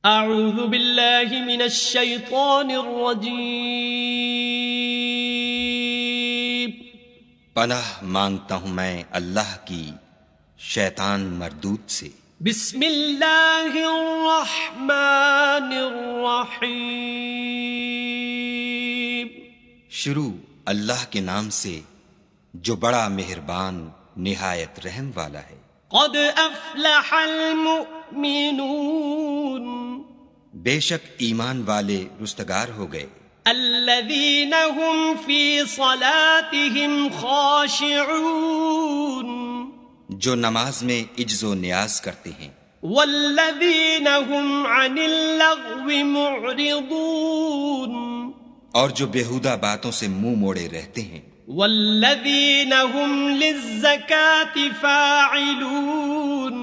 اعوذ باللہ من الشیطان الرجیم۔ پناہ مانگتا ہوں میں اللہ کی شیطان مردود سے۔ بسم اللہ الرحمن الرحیم۔ شروع اللہ کے نام سے جو بڑا مہربان نہایت رحم والا ہے۔ قد افلح المؤمنون، بے شک ایمان والے رستگار ہو گئے۔ الذین هم فی صلاتهم خاشعون، جو نماز میں عجز و نیاز کرتے ہیں۔ والذین هم عن اللغو معرضون، اور جو بیہودہ باتوں سے منہ موڑے رہتے ہیں۔ والذین هم للزکاة فاعلون،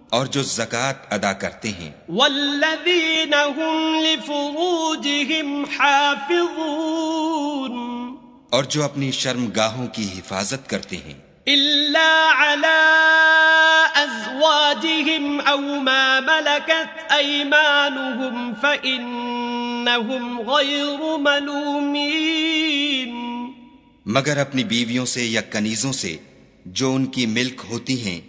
اور جو زکوٰۃ ادا کرتے ہیں۔ والذین هم لفروجهم حافظون، اور جو اپنی شرمگاہوں کی حفاظت کرتے ہیں۔ الا على ازواجهم او ما ملكت ايمانهم فانهم غير ملومين، مگر اپنی بیویوں سے یا کنیزوں سے جو ان کی ملک ہوتی ہیں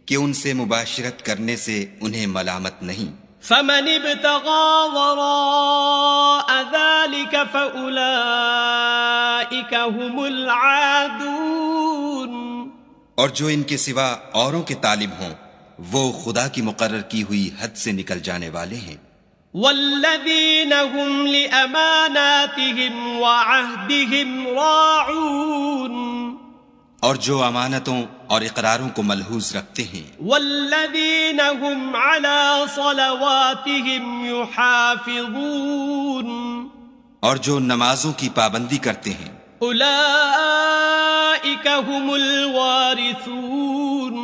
کہ ان سے مباشرت کرنے سے انہیں ملامت نہیں۔ فمن ابتغى وراء ذلك فأولئك هم العادون، اور جو ان کے سوا اوروں کے طالب ہوں وہ خدا کی مقرر کی ہوئی حد سے نکل جانے والے ہیں۔ والذین هم لأماناتهم وعهدهم راعون، اور جو امانتوں اور اقراروں کو ملحوظ رکھتے ہیں۔ والذین هم على صلواتهم يحافظون، اور جو نمازوں کی پابندی کرتے ہیں۔ اولئک هم الوارثون،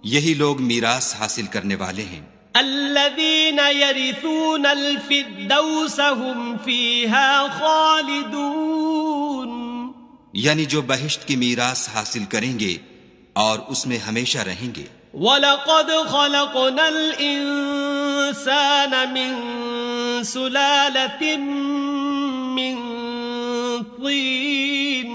یہی لوگ میراث حاصل کرنے والے ہیں۔ الذین یرثون الفردوس هم فیها خالدون، یعنی جو بہشت کی میراث حاصل کریں گے اور اس میں ہمیشہ رہیں گے۔ وَلَقَدْ خَلَقْنَا الْإِنسَانَ مِنْ سُلَالَةٍ مِّن طِينٍ،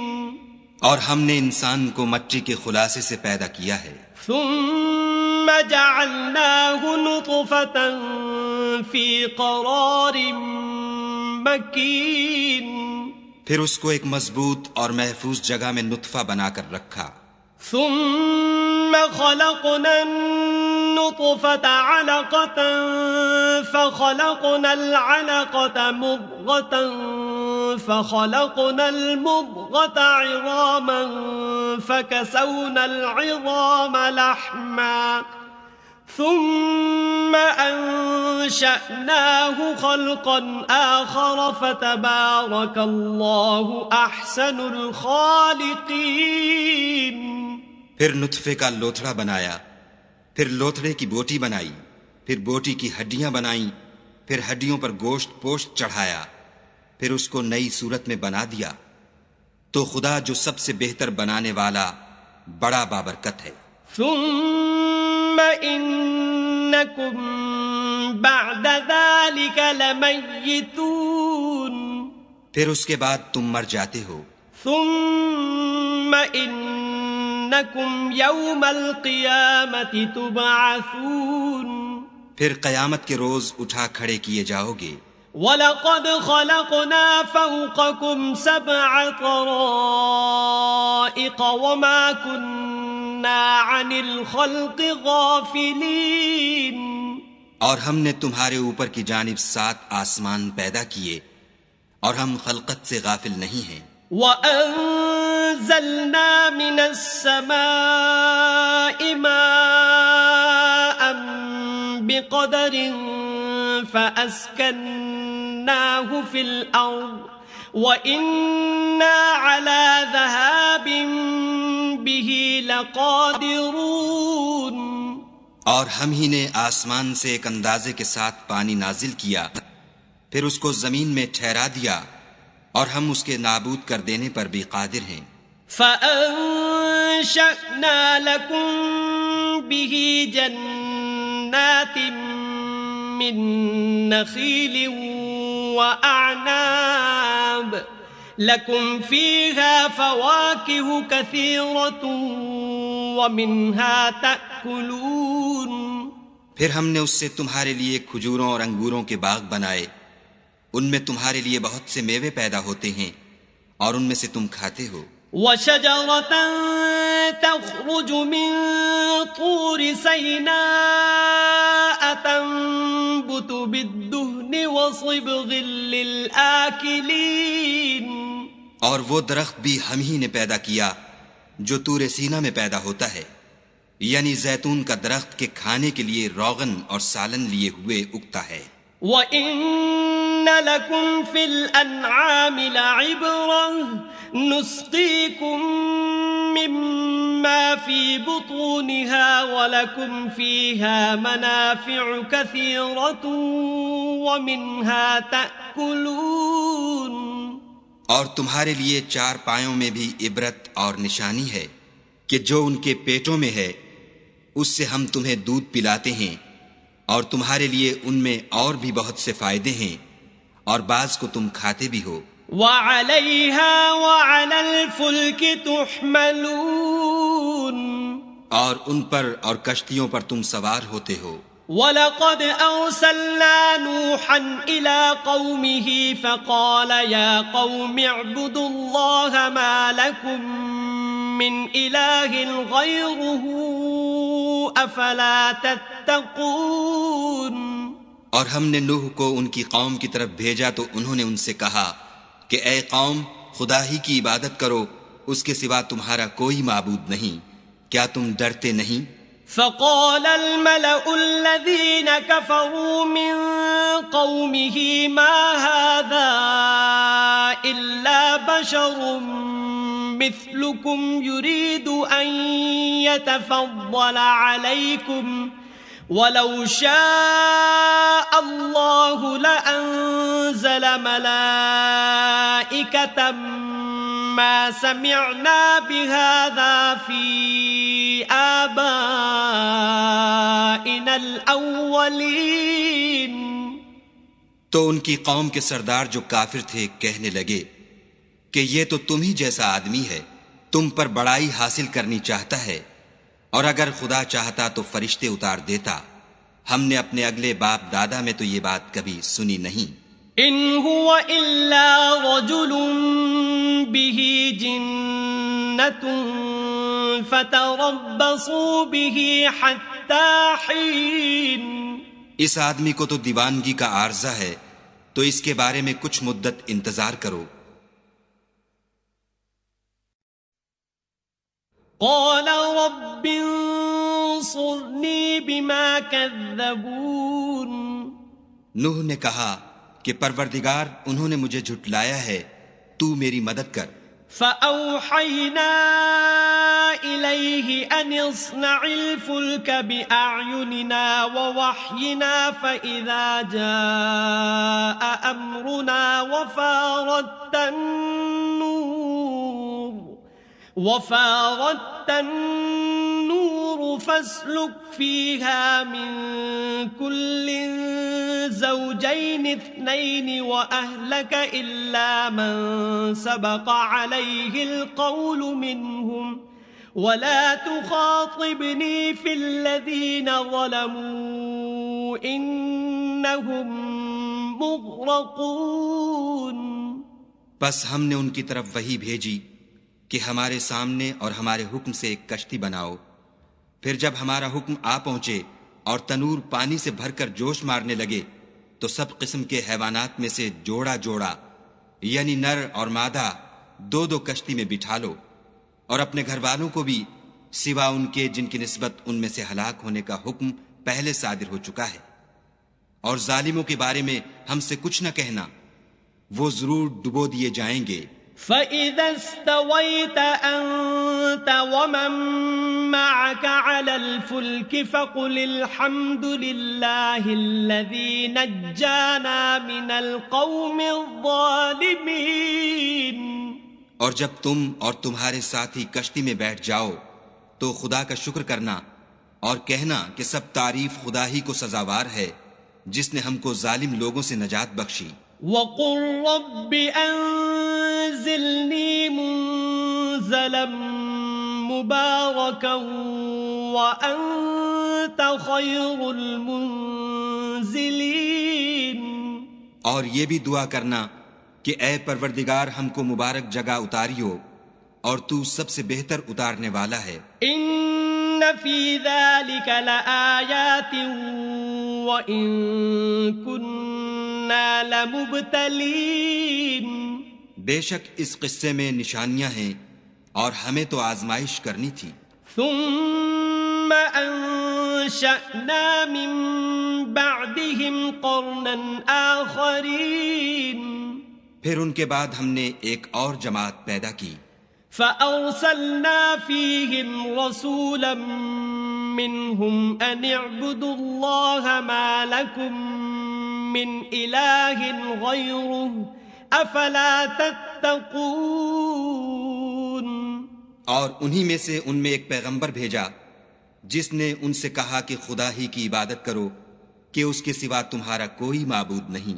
اور ہم نے انسان کو مٹی کے خلاصے سے پیدا کیا ہے۔ ثُمَّ جَعَلْنَاهُ نُطْفَةً فِي قَرَارٍ مَّكِينٍ، پھر اس کو ایک مضبوط اور محفوظ جگہ میں نطفہ بنا کر رکھا۔ ثم خلقنا النطفة علقة فخلقنا العلقة مضغة فخلقنا المضغة عظاما فكسونا العظام لحما ثم انشأناه خلقا آخر فتبارك الله احسن الخالقين۔ پھر نطفے کا لوتھڑا بنایا، پھر لوتھڑے کی بوٹی بنائی، پھر بوٹی کی ہڈیاں بنائیں، پھر ہڈیوں پر گوشت پوشت چڑھایا، پھر اس کو نئی صورت میں بنا دیا۔ تو خدا جو سب سے بہتر بنانے والا بڑا بابرکت ہے۔ ثم انکم بعد ذلك لمیتون، پھر اس کے بعد تم مر جاتے ہو۔ ثم انکم یوم القیامة تبعثون، پھر قیامت کے روز اٹھا کھڑے کیے جاؤ گے۔ وَلَقَدْ خَلَقْنَا فَوْقَكُمْ سَبْعَ طَرَائِقَ وَمَا كُنَّا عَنِ الْخَلْقِ غَافِلِينَ، اور ہم نے تمہارے اوپر کی جانب 7 آسمان پیدا کیے اور ہم خلقت سے غافل نہیں ہیں۔ وَأَنزَلْنَا مِنَ السَّمَاءِ مَاءً بِقَدَرٍ فَأَسْكَنَّاهُ فِي الْأَرْضِ وَإِنَّا عَلَى ذَهَابٍ بِهِ لَقَادِرُونَ، اور ہم ہی نے آسمان سے ایک اندازے کے ساتھ پانی نازل کیا، پھر اس کو زمین میں ٹھہرا دیا، اور ہم اس کے نابود کر دینے پر بھی قادر ہیں۔ فَأَنشَأْنَا لَكُم بِهِ جَنَّاتٍ من نخيل وأعناب لكم فيها فواكه كثيرة ومنها تأكلون. پھر ہم نے اس سے تمہارے لیے کھجوروں اور انگوروں کے باغ بنائے، ان میں تمہارے لیے بہت سے میوے پیدا ہوتے ہیں اور ان میں سے تم کھاتے ہو. وشجرة تخرج من طور سيناء تنبت بالدهن وصبغ للآكلين. اور وہ درخت بھی ہم ہی نے پیدا کیا جو طور سینا میں پیدا ہوتا ہے، یعنی زیتون کا درخت کے کھانے کے لیے روغن اور سالن لیے ہوئے اگتا ہے. وَإِنَّ لَكُمْ فِي الْأَنْعَامِ لَعِبْرَةً نُسْقِيكُم مِّمَّا فِي بُطُونِهَا وَلَكُمْ فِيهَا مَنَافِعُ كَثِيرَةٌ وَمِنْهَا تَأْكُلُونَ. اور تمہارے لیے چار پایوں میں بھی عبرت اور نشانی ہے کہ جو ان کے پیٹوں میں ہے اس سے ہم تمہیں دودھ پلاتے ہیں، اور تمہارے لیے ان میں اور بھی بہت سے فائدے ہیں، اور بعض کو تم کھاتے بھی ہو. وَعَلَيْهَا وَعَلَى الْفُلْكِ تُحْمَلُونَ. اور ان پر اور کشتیوں پر تم سوار ہوتے ہو. وَلَقَدْ أَرْسَلْنَا نُوحًا إِلَىٰ قَوْمِهِ فَقَالَ يَا قَوْمِ اعْبُدُوا اللَّهَ مَا لَكُم مِّنْ إِلَٰهٍ غَيْرُهُ أَفَلَا تَتَّقُونَ. اور ہم نے نوح کو ان کی قوم کی طرف بھیجا تو انہوں نے ان سے کہا کہ اے قوم، خدا ہی کی عبادت کرو، اس کے سوا تمہارا کوئی معبود نہیں، کیا تم ڈرتے نہیں؟ فقال الملأ الذين كفروا من قومه ما هذا إلا بشر مثلكم يريد أن يتفضل عليكم ولو شاء الله لأنزل ملائكة ما سمعنا بهذا في آبائنا الأولين. تو ان کی قوم کے سردار جو کافر تھے کہنے لگے کہ یہ تو تم ہی جیسا آدمی ہے، تم پر بڑائی حاصل کرنی چاہتا ہے، اور اگر خدا چاہتا تو فرشتے اتار دیتا. ہم نے اپنے اگلے باپ دادا میں تو یہ بات کبھی سنی نہیں. ان هو الا رجل به جنة فتربصوا به حتى حين. اس آدمی کو تو دیوانگی کا عارضہ ہے، تو اس کے بارے میں کچھ مدت انتظار کرو. قال رب انصرني بما كذبون. نوح نے کہا کہ پروردگار انہوں نے مجھے جھٹلایا ہے، تو میری مدد کر. فأوحينا إليه أن اصنع الفلك بأعيننا ووحينا فإذا جاء أمرنا وفارت النور فاسلك فيها من كل زوجين اثنين وأهلك إلا من سبق عليه القول منهم ولا تخاطبني في الذين ظلموا إنهم مغرقون. بس ہم نے ان کی طرف وحی بھیجی کہ ہمارے سامنے اور ہمارے حکم سے ایک کشتی بناؤ. پھر جب ہمارا حکم آ پہنچے اور تنور پانی سے بھر کر جوش مارنے لگے تو سب قسم کے حیوانات میں سے جوڑا جوڑا یعنی نر اور مادہ دو دو کشتی میں بٹھا لو، اور اپنے گھر والوں کو بھی سوا ان کے جن کی نسبت ان میں سے ہلاک ہونے کا حکم پہلے صادر ہو چکا ہے. اور ظالموں کے بارے میں ہم سے کچھ نہ کہنا، وہ ضرور ڈبو دیے جائیں گے. فَإِذَا اسْتَوَيْتَ أَنْتَ وَمَن مَّعَكَ عَلَى الْفُلْكِ فَقُلِ الْحَمْدُ لِلَّهِ الَّذِي نَجَّانَا مِنَ الْقَوْمِ الظَّالِمِينَ. اور جب تم اور تمہارے ساتھی کشتی میں بیٹھ جاؤ تو خدا کا شکر کرنا اور کہنا کہ سب تعریف خدا ہی کو سزاوار ہے جس نے ہم کو ظالم لوگوں سے نجات بخشی۔ وَقُلْ رَبِّ أَنزِلْنِي مُنزَلًا مُبَارَكًا وَأَنْتَ خَيْرُ الْمُنزِلِينَ۔ اور یہ بھی دعا کرنا کہ اے پروردگار ہم کو مبارک جگہ اتاریو اور تو سب سے بہتر اتارنے والا ہے۔ إِنَّ فِي ذَلِكَ لَآيَاتٍ وَإِن كُنَّا لَمُبْتَلِينَ۔ بے شک اس قصے میں نشانیاں ہیں اور ہمیں تو آزمائش کرنی تھی۔ ثم أنشأنا من بعدهم قرنا آخرين۔ پھر ان کے بعد ہم نے ایک اور جماعت پیدا کی۔ فأرسلنا فيهم رسولا منهم أن اعبدوا الله ما لكم من إله غيره أفلا تتقون۔ اور انہی میں سے ان میں ایک پیغمبر بھیجا جس نے ان سے کہا کہ خدا ہی کی عبادت کرو کہ اس کے سوا تمہارا کوئی معبود نہیں،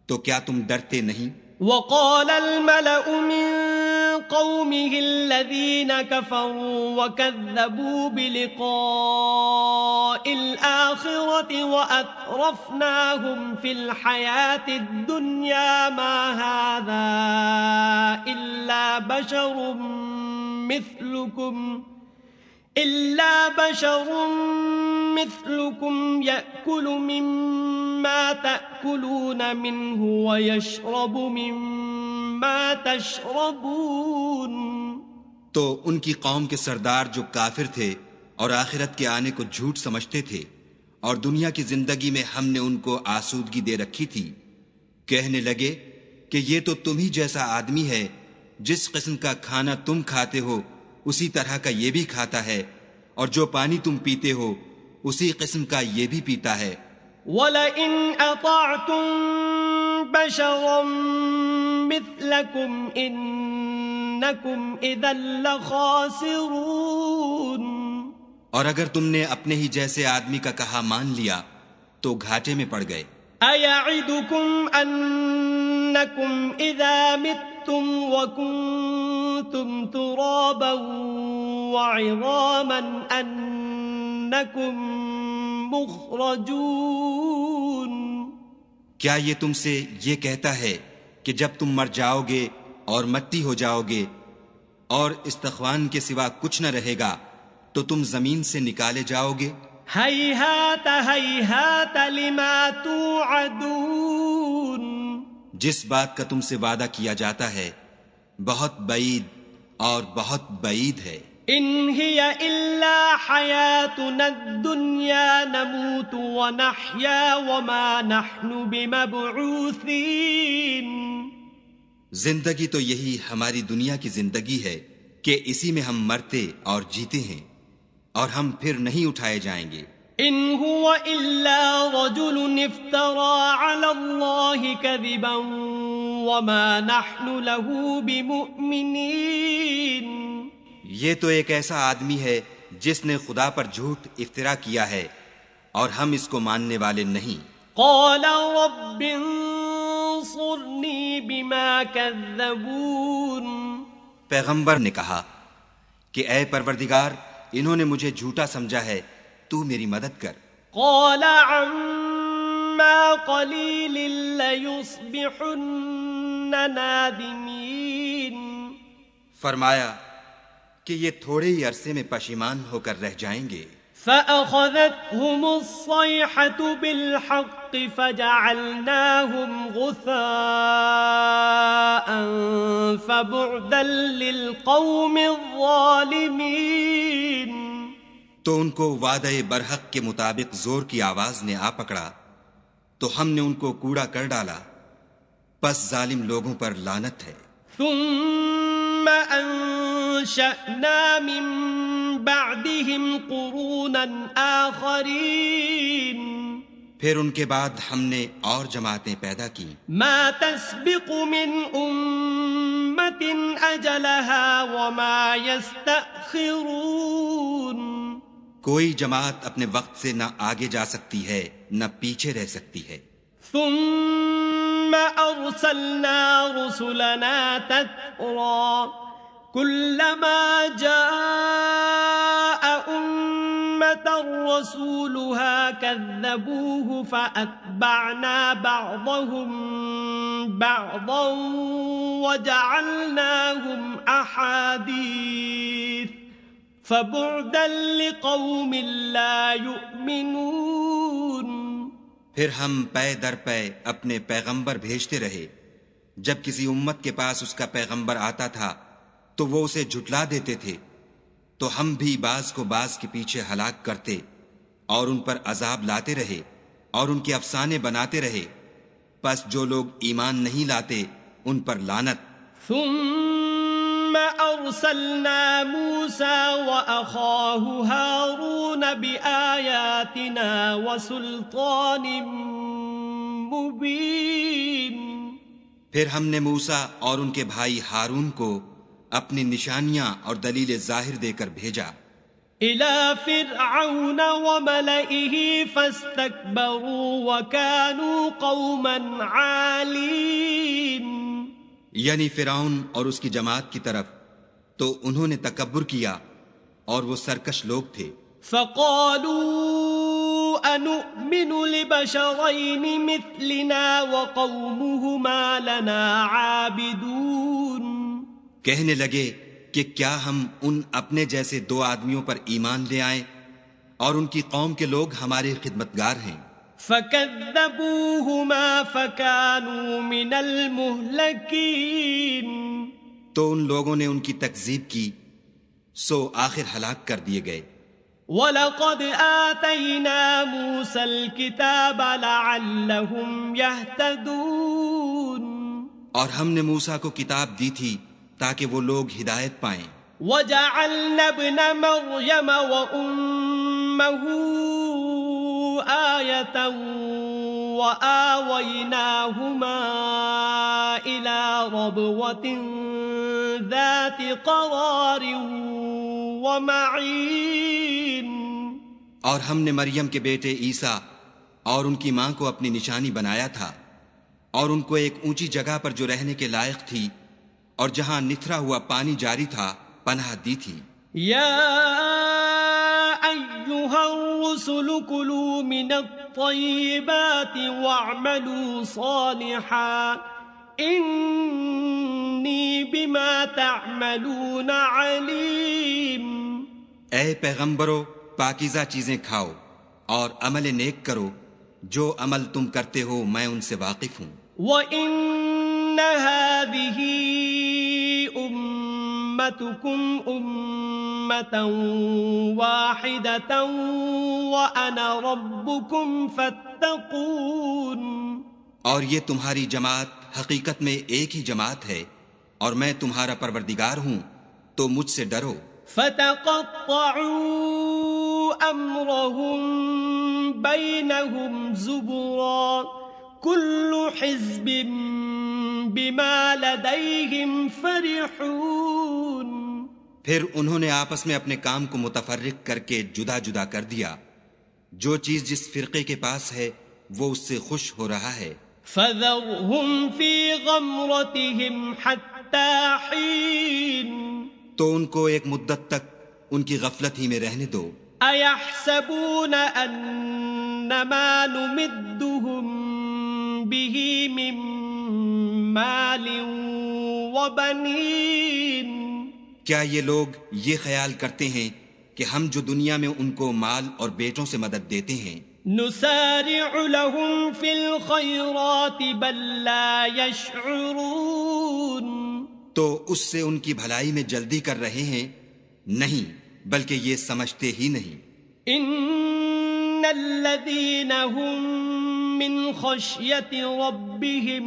تو کیا تم ڈرتے نہیں؟ وقال الملأ من قومه الذين كفروا وكذبوا بلقاء الآخرة وأترفناهم في الحياة الدنيا ما هذا إلا بشر مثلكم يأكل مما تأكلون منه ويشرب مما تشربون۔ تو ان کی قوم کے سردار جو کافر تھے اور آخرت کے آنے کو جھوٹ سمجھتے تھے اور دنیا کی زندگی میں ہم نے ان کو آسودگی دے رکھی تھی، کہنے لگے کہ یہ تو تم ہی جیسا آدمی ہے، جس قسم کا کھانا تم کھاتے ہو اسی طرح کا یہ بھی کھاتا ہے، اور جو پانی تم پیتے ہو اسی قسم کا یہ بھی پیتا ہے۔ وَلَئِنْ أَطَعْتُمْ بَشَرًا مِثْلَكُمْ إِنَّكُمْ إِذًا لَخَاسِرُونَ۔ اور اگر تم نے اپنے ہی جیسے آدمی کا کہا مان لیا تو گھاٹے میں پڑ گئے۔ أَيَعِدُكُمْ أَنَّكُمْ إِذَا مِتُّمْ وَكُنْتُمْ تُرَابًا وَعِظَامًا أَنَّكُمْ مُخْرَجُونَ۔ کیا یہ تم سے یہ کہتا ہے کہ جب تم مر جاؤ گے اور مٹی ہو جاؤ گے اور استخوان کے سوا کچھ نہ رہے گا تو تم زمین سے نکالے جاؤ گے؟ ہیہات ہیہات لما توعدون۔ جس بات کا تم سے وعدہ کیا جاتا ہے بہت بعید اور بہت بعید ہے۔ ان ہی الا حیاتنا الدنیا نموت ونحیا وما نحن بمبعوثین۔ زندگی تو یہی ہماری دنیا کی زندگی ہے کہ اسی میں ہم مرتے اور جیتے ہیں اور ہم پھر نہیں اٹھائے جائیں گے۔ ان هو الا رجل افترى على الله كذبا وما نحن له بمؤمنين۔ یہ تو ایک ایسا آدمی ہے جس نے خدا پر جھوٹ افترا کیا ہے اور ہم اس کو ماننے والے نہیں۔ قال رب انصرني بما كذبون۔ پیغمبر نے کہا کہ اے پروردگار انہوں نے مجھے جھوٹا سمجھا ہے، تو میری مدد کر۔ قال عما قليل ليصبحن نادمين۔ فرمایا کہ یہ تھوڑے ہی عرصے میں پشیمان ہو کر رہ جائیں گے۔ فأخذتهم الصيحة بالحق فجعلناهم غثاء فبعدا للقوم الظالمين۔ تو ان کو وعدہ برحق کے مطابق زور کی آواز نے آ پکڑا تو ہم نے ان کو کوڑا کر ڈالا، پس ظالم لوگوں پر لعنت ہے۔ ثم انشأنا من بعدهم قرونا آخرین۔ پھر ان کے بعد ہم نے اور جماعتیں پیدا کی۔ ما تسبق من امت اجلها وما يستأخرون۔ کوئی جماعت اپنے وقت سے نہ آگے جا سکتی ہے نہ پیچھے رہ سکتی ہے. ثم أرسلنا رسلنا تترى كلما جاء أمة رسولها كذبوه فأتبعنا بعضهم بعضا وجعلناهم أحاديث فبعدا لقوم لا يؤمنون. پھر ہم پے در پے اپنے پیغمبر بھیجتے رہے. جب کسی امت کے پاس اس کا پیغمبر آتا تھا تو وہ اسے جھٹلا دیتے تھے، تو ہم بھی بعض کو بعض کے پیچھے ہلاک کرتے اور ان پر عذاب لاتے رہے اور ان کے افسانے بناتے رہے. پس جو لوگ ایمان نہیں لاتے ان پر لعنت. ثم أرسلنا موسى وأخاه هارون بآياتنا وسلطان مبين. پھر ہم نے موسیٰ اور ان کے بھائی ہارون کو اپنی نشانیاں اور دلیل ظاہر دے کر بھیجا. إلى فرعون وملئه فاستكبروا وكانوا قوما عالين. یعنی فرعون اور اس کی جماعت کی طرف، تو انہوں نے تکبر کیا اور وہ سرکش لوگ تھے. فقالوا أنؤمن لبشرين مثلنا وقومهما لنا عابدون. کہنے لگے کہ کیا ہم ان اپنے جیسے دو آدمیوں پر ایمان لے آئیں اور ان کی قوم کے لوگ ہمارے خدمتگار ہیں. فكذبوهما فكانوا من المهلكين. تو ان لوگوں نے ان کی تکذیب کی، سو آخر ہلاک کر دیے گئے. وَلَقَدْ آتَيْنَا مُوسَى الْكِتَابَ لَعَلَّهُمْ يَهْتَدُونَ. اور ہم نے موسیٰ کو کتاب دی تھی تاکہ وہ لوگ ہدایت پائیں. وَجَعَلْنَا ابْنَ مَرْيَمَ وَأُمَّهُ آيَةً وَآوَيْنَاهُمَا إِلَى رَبْوَةٍ ذَاتِ قَرَارٍ وَمَعِينٍ. اور ہم نے مریم کے بیٹے عیسیٰ اور ان کی ماں کو اپنی نشانی بنایا تھا اور ان کو ایک اونچی جگہ پر جو رہنے کے لائق تھی اور جہاں نتھرا ہوا پانی جاری تھا پناہ دی تھی. یا ایھا الرسل کلوا من الطیبات واعملوا صالحا انی بما تعملون علیم. اے پیغمبرو، پاکیزہ چیزیں کھاؤ اور عمل نیک کرو، جو عمل تم کرتے ہو میں ان سے واقف ہوں. وَإِنَّ هَذِهِ أُمَّتُكُمْ أُمَّةً وَاحِدَةً وَأَنَا رَبُّكُمْ فَاتَّقُونِ. اور یہ تمہاری جماعت حقیقت میں ایک ہی جماعت ہے اور میں تمہارا پروردگار ہوں، تو مجھ سے ڈرو. فَتَقَطَّعُوا أَمْرَهُمْ بَيْنَهُمْ زُبُرًا كُلُّ حِزْبٍ بِمَا لَدَيْهِمْ فَرِحُونَ. پھر انہوں نے آپس میں اپنے کام کو متفرق کر کے جدا جدا کر دیا. جو چیز جس فرقے کے پاس ہے وہ اس سے خوش ہو رہا ہے. فَذَرْهُمْ فِي غَمْرَتِهِمْ حَتَّى حِينٍ. تو ان کو ایک مدت تک ان کی غفلت ہی میں رہنے دو. أَيَحْسَبُونَ أَنَّمَا نُمِدُّهُمْ بِهِ مِن مَالٍ وَبَنِينَ. کیا یہ لوگ یہ خیال کرتے ہیں کہ ہم جو دنیا میں ان کو مال اور بیٹوں سے مدد دیتے ہیں نُسَارِعُ لَهُمْ فِي الْخَيْرَاتِ بَل لَّا يَشْعُرُونَ. تو اس سے ان کی بھلائی میں جلدی کر رہے ہیں؟ نہیں، بلکہ یہ سمجھتے ہی نہیں. إِنَّ الَّذِينَ هُم مِّنْ خَشْيَةِ رَبِّهِم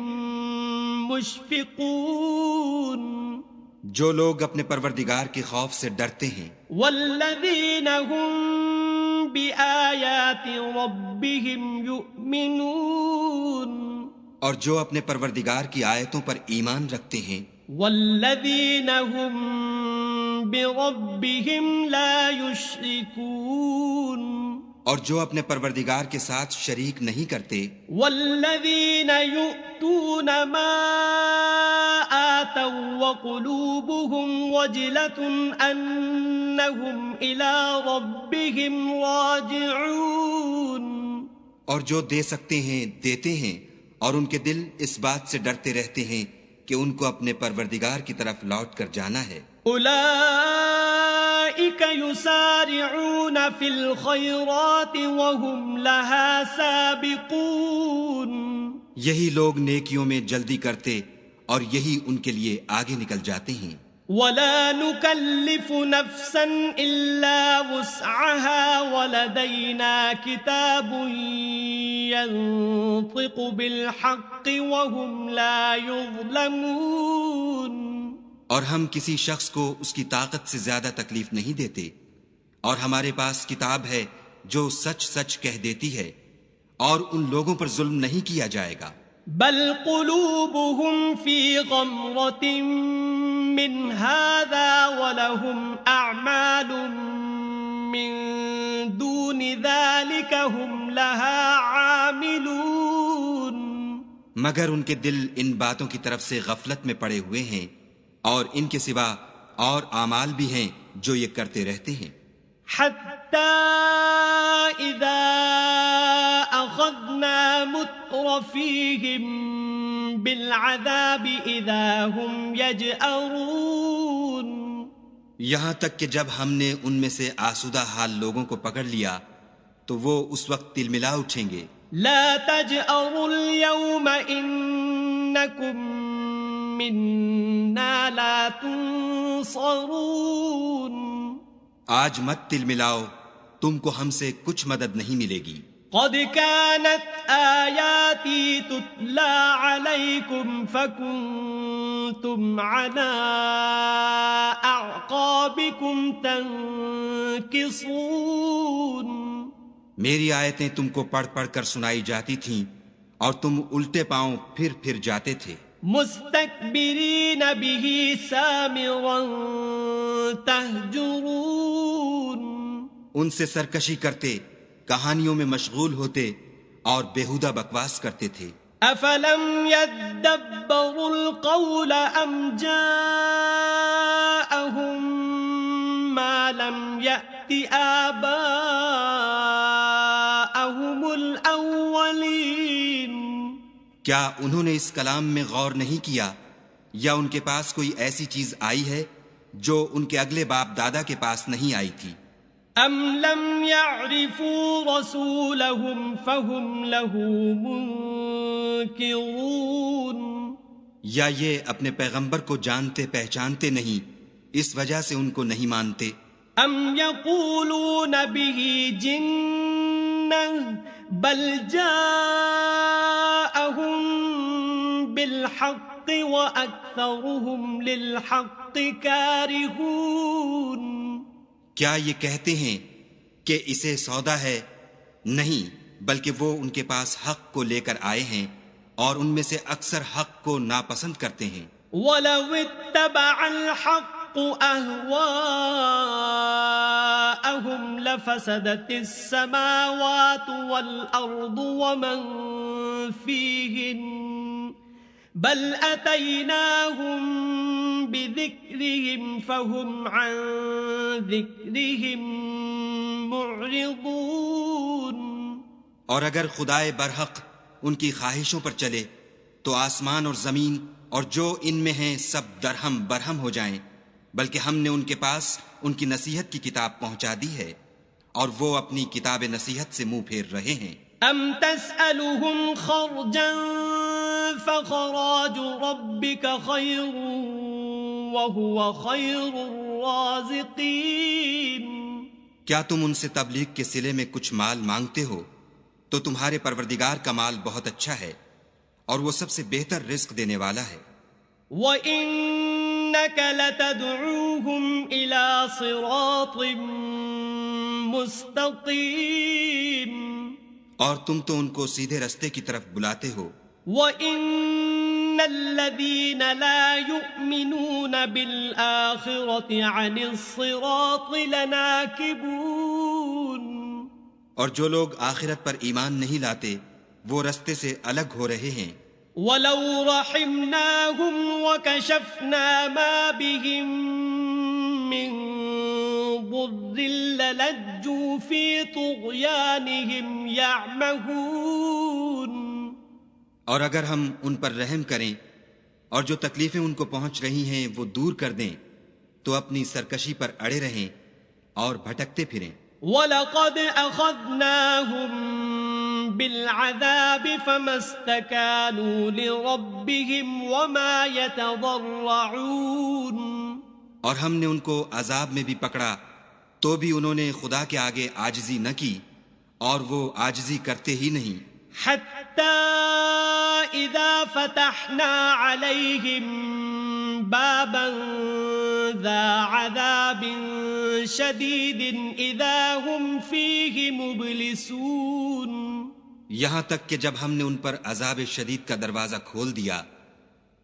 مُشْفِقُونَ. جو لوگ اپنے پروردگار کے خوف سے ڈرتے ہیں. وَالَّذِينَ هُم بِآيَاتِ رَبِّهِمْ يُؤْمِنُونَ. اور جو اپنے پروردگار کی آیتوں پر ایمان رکھتے ہیں. وَالَّذِينَ هُم بربهم لا يشركون اور جو اپنے پروردگار کے ساتھ شریک نہیں کرتے. والذین یؤتون ما آتوا وقلوبهم وجلة انہم الی ربهم راجعون. اور جو دے سکتے ہیں دیتے ہیں، اور ان کے دل اس بات سے ڈرتے رہتے ہیں کہ ان کو اپنے پروردگار کی طرف لوٹ کر جانا ہے. اولئک یسارعون فی الخیرات وهم لها سابقون. یہی لوگ نیکیوں میں جلدی کرتے اور یہی ان کے لیے آگے نکل جاتے ہیں. ولا نكلف نفسا الا وسعها ولدينا كتاب ينطق بالحق وهم لا يظلمون. اور ہم کسی شخص کو اس کی طاقت سے زیادہ تکلیف نہیں دیتے، اور ہمارے پاس کتاب ہے جو سچ سچ کہہ دیتی ہے، اور ان لوگوں پر ظلم نہیں کیا جائے گا. بل قلوبهم في غمرة من هذا ولهم أعمال من دون ذلك هم لها عاملون. مگر ان کے دل ان باتوں کی طرف سے غفلت میں پڑے ہوئے ہیں، اور ان کے سوا اور اعمال بھی ہیں جو یہ کرتے رہتے ہیں. حتى إذا أخذنا مترفيهم بالعذاب إذا هم يجأرون. یہاں تک کہ جب ہم نے ان میں سے آسودہ حال لوگوں کو پکڑ لیا تو وہ اس وقت تلملا اٹھیں گے. لا تجأروا اليوم إنكم منا لا تنصرون. آج مت تلملاؤ، تم کو ہم سے کچھ مدد نہیں ملے گی. قد كانت آياتي تتلى عليكم فكنتم على أعقابكم تنكصون. میری آیتیں تم کو پڑھ پڑھ کر سنائی جاتی تھیں اور تم الٹے پاؤں پھر پھر جاتے تھے. مستكبرين به سامرا تهجرون. ان سے سرکشی کرتے، کہانیوں میں مشغول ہوتے اور بیہودہ بکواس کرتے تھے. افلم يدبروا القول ام جاءهم ما لم يأت آباءهم الاولين. کیا انہوں نے اس کلام میں غور نہیں کیا، یا ان کے پاس کوئی ایسی چیز آئی ہے جو ان کے اگلے باپ دادا کے پاس نہیں آئی تھی؟ ام لم يعرفوا رسولهم فهم له منكرون. یا یہ اپنے پیغمبر کو جانتے پہچانتے نہیں، اس وجہ سے ان کو نہیں مانتے. ام يقولون به جنة بل جاءهم بالحق وأكثرهم للحق كارهون. کیا یہ کہتے ہیں کہ اسے سودا ہے؟ نہیں، بلکہ وہ ان کے پاس حق کو لے کر آئے ہیں اور ان میں سے اکثر حق کو ناپسند کرتے ہیں. وَلَوِ اتَّبَعَ الْحَقُّ أَهْوَاءَهُمْ لَفَسَدَتِ السَّمَاوَاتُ وَالْأَرْضُ وَمَنْ فِيهِنَّ بل أتيناهم بذكرهم فهم عن ذكرهم معرضون. اور اگر خدائے برحق ان کی خواہشوں پر چلے تو آسمان اور زمین اور جو ان میں ہیں سب درہم برہم ہو جائیں، بلکہ ہم نے ان کے پاس ان کی نصیحت کی کتاب پہنچا دی ہے اور وہ اپنی کتاب نصیحت سے منہ پھیر رہے ہیں. ام تسألهم خرجا فخراج ربك خير وهو خير الرازقين. کیا تم ان سے تبلیغ کے صلے میں کچھ مال مانگتے ہو تو تمہارے پروردگار کا مال بہت اچھا ہے اور وہ سب سے بہتر رزق دینے والا ہے. وَإِنَّكَ لَتَدْعُوهُمْ إِلَى صِرَاطٍ مُسْتَقِيمٍ. اور تم تو ان کو سیدھے رستے کی طرف بلاتے ہو. وَإِنَّ الذين لا يؤمنون بالآخرة عن الصراط لناكبون. اور جو لوگ آخرت پر ایمان نہیں لاتے وہ رستے سے الگ ہو رہے ہیں. وَلَوْ رَحِمْنَاهُمْ وَكَشَفْنَا مَا بِهِمْ مِنْ ضُرٍّ لَلَجُّوا فِي طُغْيَانِهِمْ يَعْمَهُونَ. اور اگر ہم ان پر رحم کریں اور جو تکلیفیں ان کو پہنچ رہی ہیں وہ دور کر دیں تو اپنی سرکشی پر اڑے رہیں اور بھٹکتے پھریں. وَلَقَدْ أَخَذْنَاهُمْ بِالْعَذَابِ فَمَا اسْتَكَانُوا لِرَبِّهِمْ وَمَا يَتَضَرَّعُونَ. اور ہم نے ان کو عذاب میں بھی پکڑا تو بھی انہوں نے خدا کے آگے عاجزی نہ کی اور وہ عاجزی کرتے ہی نہیں. حَتَّى إِذَا فَتَحْنَا عَلَيْهِمْ بَابًا ذَا عَذَابٍ شَدِيدٍ إِذَا هُمْ فِيهِ مُبْلِسُونَ. یہاں تک کہ جب ہم نے ان پر عذاب شدید کا دروازہ کھول دیا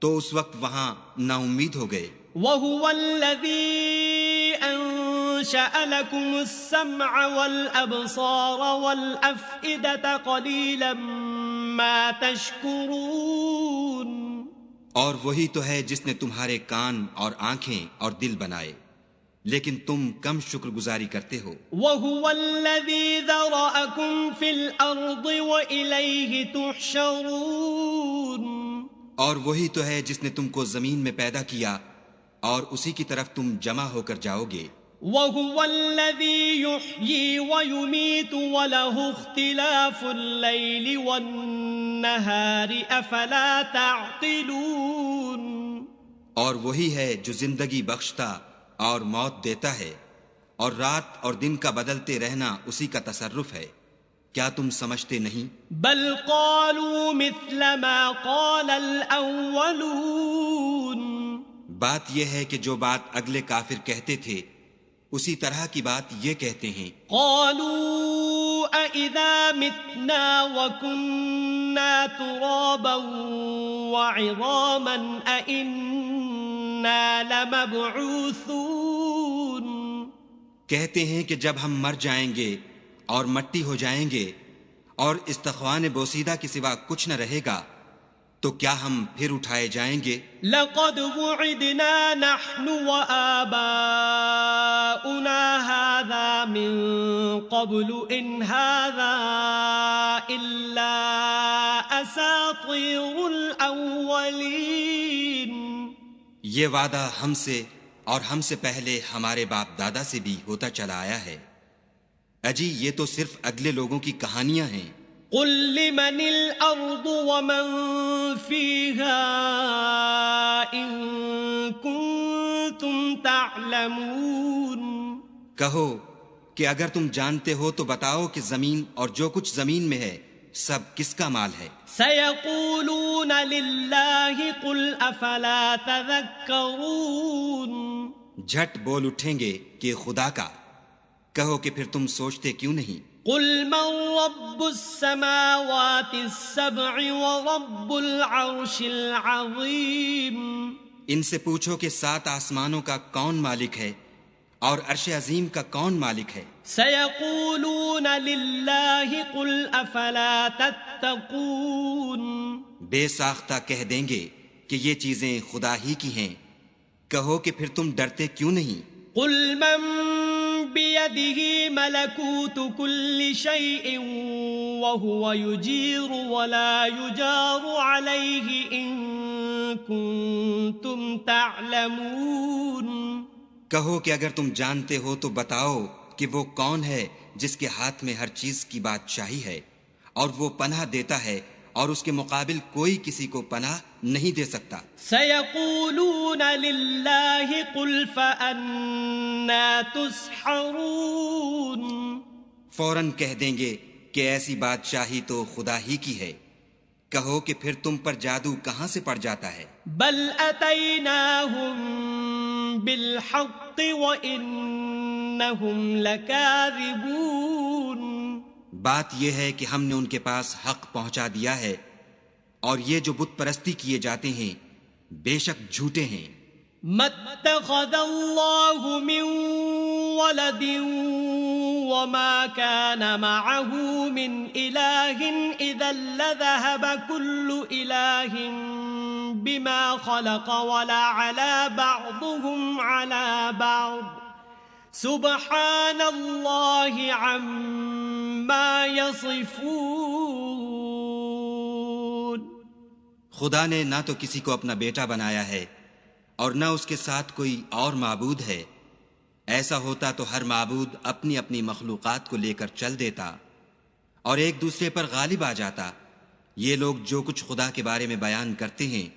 تو اس وقت وہاں نا امید ہو گئے. وَهُوَ الَّذِي أَنشَأَ لَكُمُ السَّمْعَ وَالْأَبْصَارَ وَالْأَفْئِدَةَ قَلِيلًا مَا تَشْكُرُونَ. اور وہی تو ہے جس نے تمہارے کان اور آنکھیں اور دل بنائے لیکن تم کم شکر گزاری کرتے ہو. وَهُوَ الَّذِي ذَرَأَكُمْ فِي الْأَرْضِ وَإِلَيْهِ تُحْشَرُونَ. اور وہی تو ہے جس نے تم کو زمین میں پیدا کیا اور اسی کی طرف تم جمع ہو کر جاؤ گے. وَهُوَ الَّذِي يُحْيِي وَيُمِيتُ وَلَهُ اخْتِلَافُ اللَّيْلِ وَالنَّهَارِ أَفَلَا تَعْقِلُونَ. اور وہی ہے جو زندگی بخشتا اور موت دیتا ہے اور رات اور دن کا بدلتے رہنا اسی کا تصرف ہے. کیا تم سمجھتے نہیں؟ بل قالوا مثل ما قال الأولون. بات یہ ہے کہ جو بات اگلے کافر کہتے تھے اسی طرح کی بات یہ کہتے ہیں. قالوا أَإِذَا مِتْنَا وَكُنَّا تُرَابًا وَعِظَامًا أَإِنَّا لَمَبْعُوثُونَ. کہتے ہیں کہ جب ہم مر جائیں گے اور مٹی ہو جائیں گے اور استخوان بوسیدہ کے سوا کچھ نہ رہے گا تو کیا ہم پھر اٹھائے جائیں گے؟ لقد وعدنا نحن وآباؤنا هذا من قبل إن هذا إلا أساطير الأولين. یہ وعدہ ہم سے اور ہم سے پہلے ہمارے باپ دادا سے بھی ہوتا چلا آیا ہے. اجی یہ تو صرف اگلے لوگوں کی کہانیاں ہیں. قل لمن الأرض ومن فيها إن كنتم تعلمون. کہو کہ اگر تم جانتے ہو تو بتاؤ کہ زمین اور جو کچھ زمین میں ہے سب کس کا مال ہے؟ سيقولون لله قل أفلا تذكرون. جھٹ بول اٹھیں گے کہ خدا کا. کہو کہ پھر تم سوچتے کیوں نہیں؟ قل من رب السماوات السبع ورب العرش العظیم. ان سے پوچھو کہ 7 آسمانوں کا کون مالک ہے اور عرش عظیم کا کون مالک ہے؟ سيقولون لله قل افلا تتقون. بے ساختہ کہہ دیں گے کہ یہ چیزیں خدا ہی کی ہیں. کہو کہ پھر تم ڈرتے کیوں نہیں؟ قل من بيده ملكوت كل شيء وهو يجير ولا يجار عليه إن كنتم تعلمون. کہو کہ اگر تم جانتے ہو تو بتاؤ کہ وہ کون ہے جس کے ہاتھ میں ہر چیز کی بادشاہی ہے اور وہ پناہ دیتا ہے اور اس کے مقابل کوئی کسی کو پناہ نہیں دے سکتا. سيقولون لله قل فأنا تسحرون. فوراً کہہ دیں گے کہ ایسی بادشاہی تو خدا ہی کی ہے. کہو کہ پھر تم پر جادو کہاں سے پڑ جاتا ہے؟ بل أتيناهم بالحق وإنهم لكاذبون. بات یہ ہے کہ ہم نے ان کے پاس حق پہنچا دیا ہے اور یہ جو بت پرستی کیے جاتے ہیں بے شک جھوٹے ہیں. ما اتخذ الله من ولد وما كان معه من إله إذا لذهب كل إله بما خلق ولعلى بعضهم على بعض سبحان الله عما يصفون. خدا نے نہ تو کسی کو اپنا بیٹا بنایا ہے اور نہ اس کے ساتھ کوئی اور معبود ہے. ایسا ہوتا تو ہر معبود اپنی اپنی مخلوقات کو لے کر چل دیتا اور ایک دوسرے پر غالب آ جاتا. یہ لوگ جو کچھ خدا کے بارے میں بیان کرتے ہیں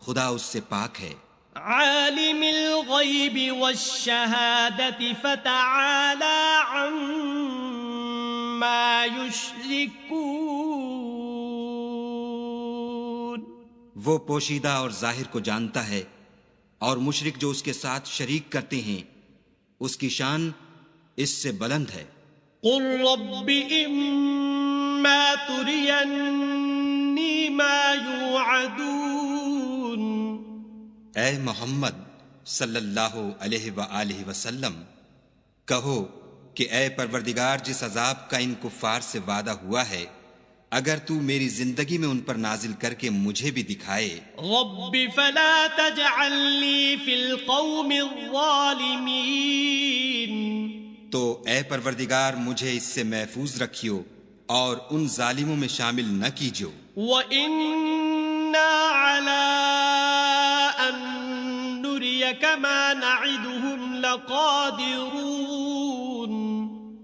خدا اس سے پاک ہے. عالم الغیب والشہادة فتعالى عما يشركون. وہ پوشیدہ اور ظاہر کو جانتا ہے اور مشرک جو اس کے ساتھ شریک کرتے ہیں اس کی شان اس سے بلند ہے. قل رب اما ترینی ما یوعدون. اے محمد صلی اللہ علیہ وآلہ وسلم کہو کہ اے پروردگار جس عذاب کا ان کفار سے وعدہ ہوا ہے اگر تو میری زندگی میں ان پر نازل کر کے مجھے بھی دکھائے. رب فلا تجعلنی فی القوم الظالمین. تو اے پروردگار مجھے اس سے محفوظ رکھیو اور ان ظالموں میں شامل نہ کیجو. وَإِنَّا عَلَىٰ أَن نُّرِيَكَ مَا نَعِدُهُمْ لَقَادِرُونَ.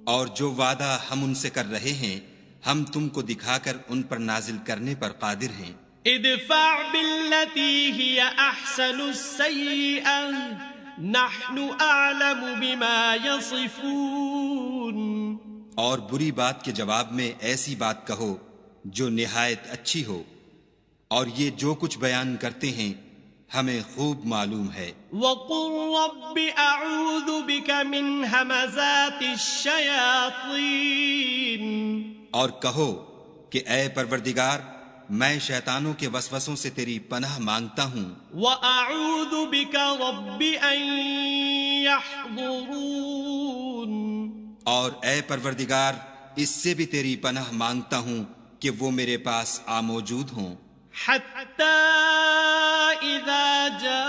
اور جو وعدہ ہم ان سے کر رہے ہیں ہم تم کو دکھا کر ان پر نازل کرنے پر قادر ہیں. ادفع بالتي هي احسن السيئة نحن اعلم بما يصفون. اور بری بات کے جواب میں ایسی بات کہو جو نہایت اچھی ہو اور یہ جو کچھ بیان کرتے ہیں ہمیں خوب معلوم ہے. وقل رب اعوذ بك من همزات الشياطين. اور کہو کہ اے پروردگار میں شیطانوں کے وسوسوں سے تیری پناہ مانگتا ہوں. وَأَعُوذُ بِكَ رَبِّ أَن يَحْضُرُونَ. اور اے پروردگار اس سے بھی تیری پناہ مانگتا ہوں کہ وہ میرے پاس موجود ہوں. حَتَّى إِذَا جَاءَ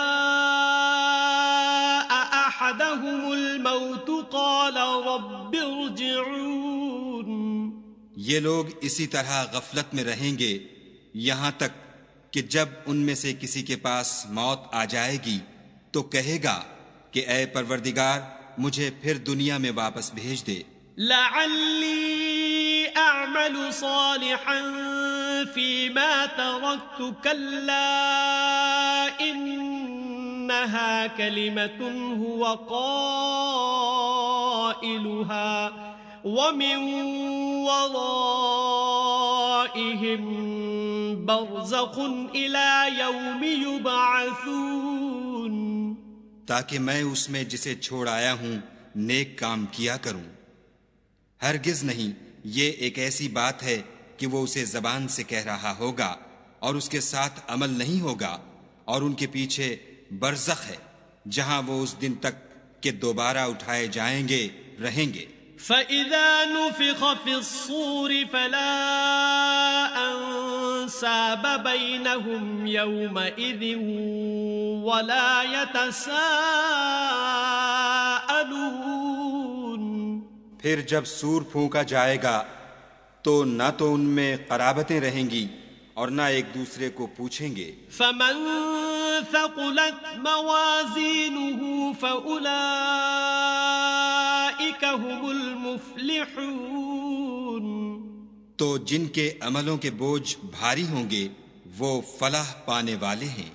أَحَدَهُمُ الْمَوْتُ قَالَ رَبِّ ارْجِعُونِ. یہ لوگ اسی طرح غفلت میں رہیں گے یہاں تک کہ جب ان میں سے کسی کے پاس موت آ جائے گی تو کہے گا کہ اے پروردگار مجھے پھر دنیا میں واپس بھیج دے. لعلی اعمل صالحا فيما تركت كلا انها كلمة هو قائلها ومن ورائهم برزخ إلى يوم يبعثون. تاکہ میں اس میں جسے چھوڑ آیا ہوں نیک کام کیا کروں. ہرگز نہیں، یہ ایک ایسی بات ہے کہ وہ اسے زبان سے کہہ رہا ہوگا اور اس کے ساتھ عمل نہیں ہوگا اور ان کے پیچھے برزخ ہے جہاں وہ اس دن تک کہ دوبارہ اٹھائے جائیں گے رہیں گے. فَإِذَا نُفِخَ فِي الصُّورِ فَلَا أَنْسَابَ بَيْنَهُمْ يَوْمَئِذٍ وَلَا يَتَسَاءَلُونَ. پھر جب سور پھونکا جائے گا تو نہ تو ان میں قرابتیں رہیں گی اور نہ ایک دوسرے کو پوچھیں گے. فَمَنْ ثَقُلَتْ مَوَازِينُهُ فَأُولَئِكَ هُمُ الْمُفْلِحُونَ. تو جن کے عملوں کے بوجھ بھاری ہوں گے وہ فلاح پانے والے ہیں.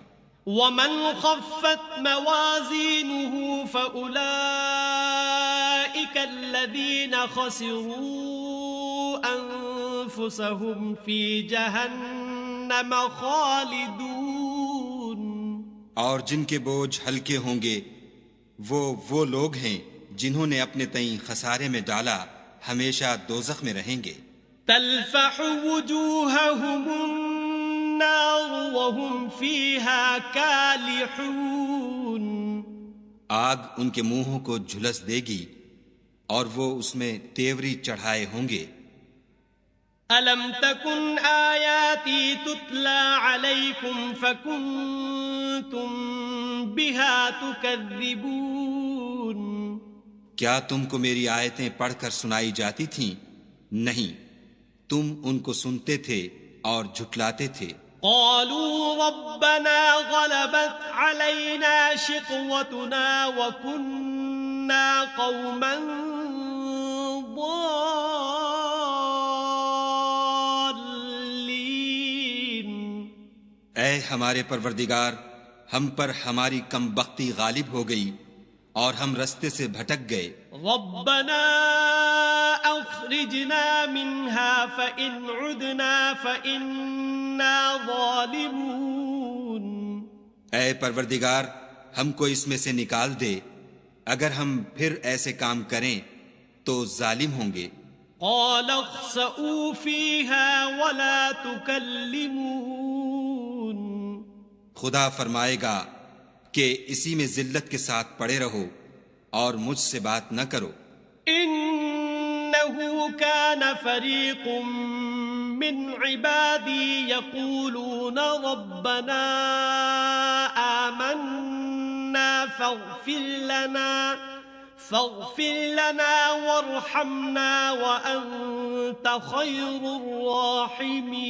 وَمَنْ خَفَّتْ مَوَازِينُهُ فَأُولَئِكَ الَّذِينَ خَسِرُوا أَنفُسَهُمْ فِي جَهَنَّمَ خَالِدُونَ. اور جن کے بوجھ ہلکے ہوں گے وہ لوگ ہیں جنہوں نے اپنے تئیں خسارے میں ڈالا ہمیشہ دوزخ میں رہیں گے. تَلْفَحُ وُجُوهَهُمُ النار وهم فيها كالحون آگ ان کے منہوں کو جھلس دے گی اور وہ اس میں تیوری چڑھائے ہوں گے۔ أَلَمْ تَكُنْ آيَاتِي تُتْلَى عَلَيْكُمْ فَكُنْتُمْ بِهَا تُكَذِّبُونَ کیا تم کو میری آیتیں پڑھ کر سنائی جاتی تھیں؟ نہیں، تم ان کو سنتے تھے اور جھٹلاتے تھے۔ قالوا ربنا غلبت علينا شقوتنا وكنا قوما ضالين اے ہمارے پروردگار، ہم پر ہماری کم بختی غالب ہو گئی اور ہم رستے سے بھٹک گئے۔ ربنا اخرجنا منها فإن عدنا فإنا ظالمون اے پروردگار، ہم کو اس میں سے نکال دے، اگر ہم پھر ایسے کام کریں تو ظالم ہوں گے۔ قال اخسئوا فيها ولا تكلمون خدا فرمائے گا کہ اسی میں ذلت کے ساتھ پڑے رہو اور مجھ سے بات نہ کرو۔ إنه كان فريق من عبادي يقولون ربنا آمنا فاغفر لنا وارحمنا وأنت خير الراحمين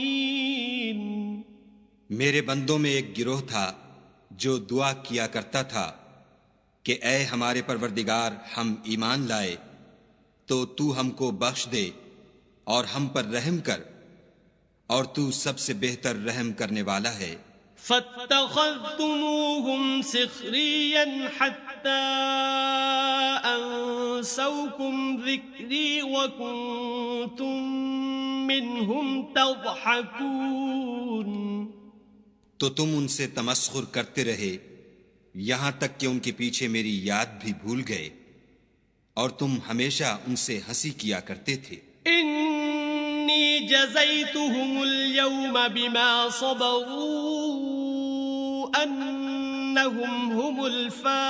میرے بندوں میں ایک گروہ تھا جو دعا کیا کرتا تھا کہ اے ہمارے پروردگار، ہم ایمان لائے تو تو ہم کو بخش دے اور ہم پر رحم کر، اور تو سب سے بہتر رحم کرنے والا ہے۔ فاتخذتموهم سخريا حتى أنسوكم ذكري وكنتم منهم تضحكون تو تم ان سے تمسخر کرتے رہے یہاں تک کہ ان کے پیچھے میری یاد بھی بھول گئے، اور تم ہمیشہ ان سے ہنسی کیا کرتے تھے۔ انی جزیتهم اليوم بما صبروا انہم هم الفائزون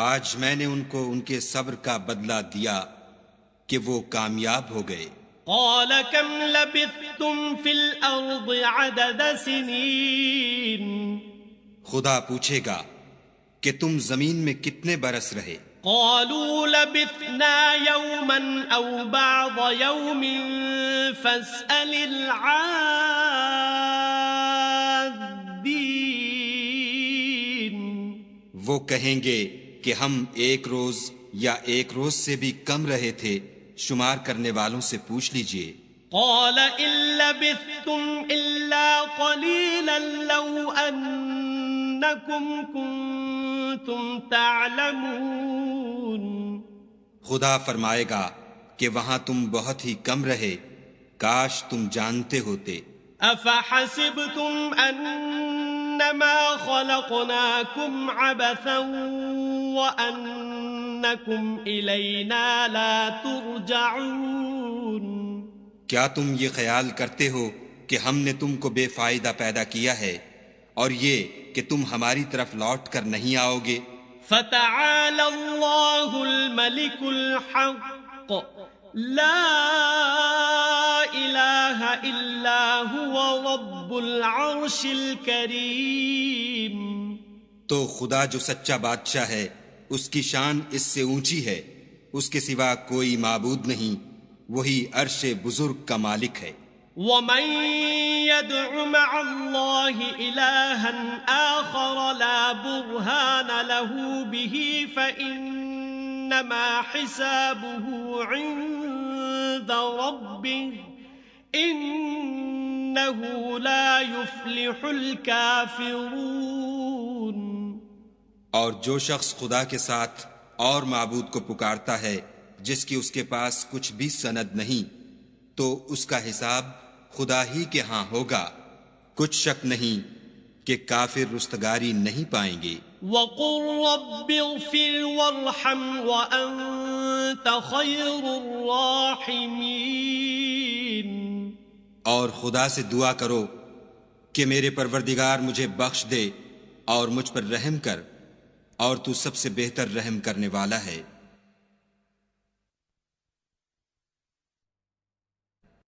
آج میں نے ان کو ان کے صبر کا بدلہ دیا کہ وہ کامیاب ہو گئے۔ قال كم لبثتم في الارض عدد سنين خدا پوچھے گا کہ تم زمین میں کتنے برس رہے؟ قالوا لبثنا يوما او بعض يوم فاسأل العادين وہ کہیں گے کہ ہم ایک روز یا ایک روز سے بھی کم رہے تھے، شمار کرنے والوں سے پوچھ لیجئے۔ قال ان لبثتم الا قليلا لو انکم کنتم تعلمون خدا فرمائے گا کہ وہاں تم بہت ہی کم رہے، کاش تم جانتے ہوتے۔ افحسبتم انما خلقناکم عبثا وانکم الینا لا ترجعون کیا تم یہ خیال کرتے ہو کہ ہم نے تم کو بے فائدہ پیدا کیا ہے اور یہ کہ تم ہماری طرف لوٹ کر نہیں آؤ گے؟ فتعالى الله الملك الحق لا إله إلا هو رب العرش الكريم تو خدا جو سچا بادشاہ ہے، اس کی شان اس سے اونچی ہے، اس کے سوا کوئی معبود نہیں، وہی عرش بزرگ کا مالک ہے۔ ومن يدع مع الله إلها آخر لا برهان له به فإنما حسابه عند ربه إنه لا يفلح الكافرون اور جو شخص خدا کے ساتھ اور معبود کو پکارتا ہے جس کی اس کے پاس کچھ بھی سند نہیں، تو اس کا حساب خدا ہی کے ہاں ہوگا، کچھ شک نہیں کہ کافر رستگاری نہیں پائیں گے۔ وَقُلْ رَبِّ اغْفِرْ وَارْحَمْ وَأَنْتَ خَيْرُ الرَّاحِمِينَ اور خدا سے دعا کرو کہ میرے پروردگار مجھے بخش دے اور مجھ پر رحم کر، اور تو سب سے بہتر رحم کرنے والا ہے۔